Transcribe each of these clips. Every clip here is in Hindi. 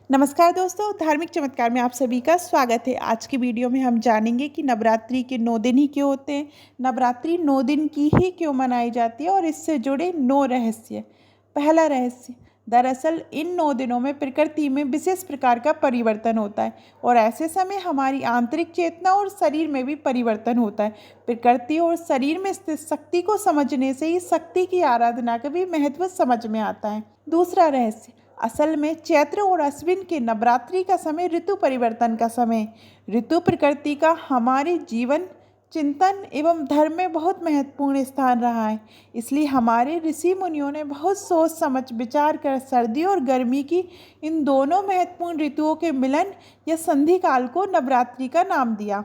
नमस्कार दोस्तों, धार्मिक चमत्कार में आप सभी का स्वागत है। आज की वीडियो में हम जानेंगे कि नवरात्रि के 9 दिन ही क्यों होते हैं, नवरात्रि 9 दिन की ही क्यों मनाई जाती है और इससे जुड़े 9 रहस्य। पहला रहस्य, दरअसल इन 9 दिनों में प्रकृति में विशेष प्रकार का परिवर्तन होता है और ऐसे समय हमारी आंतरिक चेतना और शरीर में भी परिवर्तन होता है। प्रकृति और शरीर में स्थित शक्ति को समझने से ही शक्ति की आराधना का भी महत्व समझ में आता है। दूसरा रहस्य, असल में चैत्र और अश्विन के नवरात्रि का समय ऋतु परिवर्तन का समय। ऋतु प्रकृति का हमारे जीवन, चिंतन एवं धर्म में बहुत महत्वपूर्ण स्थान रहा है। इसलिए हमारे ऋषि मुनियों ने बहुत सोच समझ विचार कर सर्दी और गर्मी की इन दोनों महत्वपूर्ण ऋतुओं के मिलन या संधि काल को नवरात्रि का नाम दिया।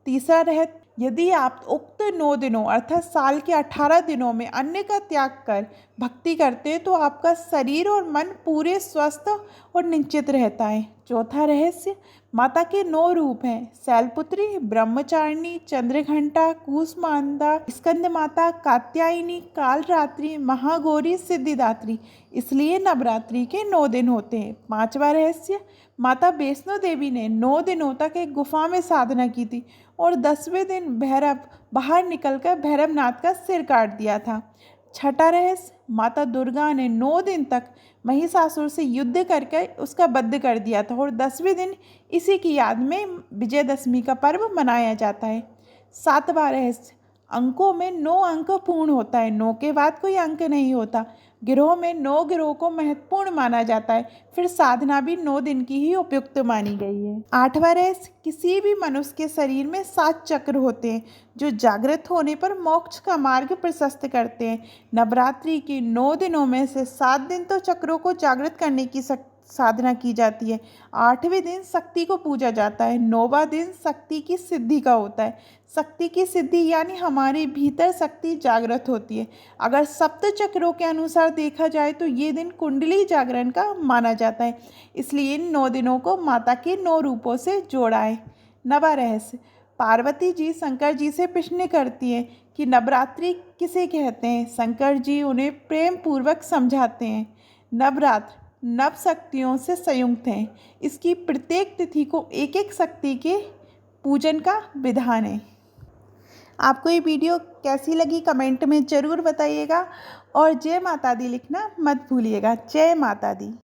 तीसरा रहस्य, यदि आप उक्त 9 दिनों अर्थात साल के 18 दिनों में अन्न का त्याग कर भक्ति करते हैं तो आपका शरीर और मन पूरे स्वस्थ और निश्चित रहता है। चौथा रहस्य, माता के 9 रूप हैं, शैलपुत्री, ब्रह्मचारिणी, चंद्रघंटा, कूष्मांडा, स्कंद माता, कात्यायनी, कालरात्रि, महागौरी, सिद्धिदात्री। इसलिए नवरात्रि के 9 दिन होते हैं। पांचवा रहस्य, माता वैष्णो देवी ने 9 दिनों तक एक गुफा में साधना की थी और 10वें दिन भैरव बाहर निकलकर भैरवनाथ का सिर काट दिया था। छठा रहस्य, माता दुर्गा ने 9 दिन तक महिषासुर से युद्ध करके उसका वध कर दिया था और 10वें दिन इसी की याद में विजयदशमी का पर्व मनाया जाता है। सातवां रहस्य, अंकों में 9 अंक पूर्ण होता है, 9 के बाद कोई अंक नहीं होता। गिरोह में 9 गिरोह को महत्वपूर्ण माना जाता है, फिर साधना भी 9 दिन की ही उपयुक्त मानी गई है। आठवां रहस्य, किसी भी मनुष्य के शरीर में 7 चक्र होते हैं जो जागृत होने पर मोक्ष का मार्ग प्रशस्त करते हैं। नवरात्रि के 9 दिनों में से 7 दिन तो चक्रों को जागृत करने की साधना की जाती है। 8वें दिन शक्ति को पूजा जाता है। 9वां दिन शक्ति की सिद्धि का होता है। शक्ति की सिद्धि यानी हमारे भीतर शक्ति जागृत होती है। अगर सप्त चक्रों के अनुसार देखा जाए तो ये दिन कुंडली जागरण का माना जाता है, इसलिए इन 9 दिनों को माता के 9 रूपों से जोड़ा है। नवा रहस्य, पार्वती जी शंकर जी से प्रश्न करती हैं कि नवरात्रि किसे कहते हैं। शंकर जी उन्हें प्रेम पूर्वक समझाते हैं, नवरात्र नव शक्तियों से संयुक्त हैं, इसकी प्रत्येक तिथि को एक एक शक्ति के पूजन का विधान है। आपको ये वीडियो कैसी लगी कमेंट में ज़रूर बताइएगा और जय माता दी लिखना मत भूलिएगा। जय माता दी।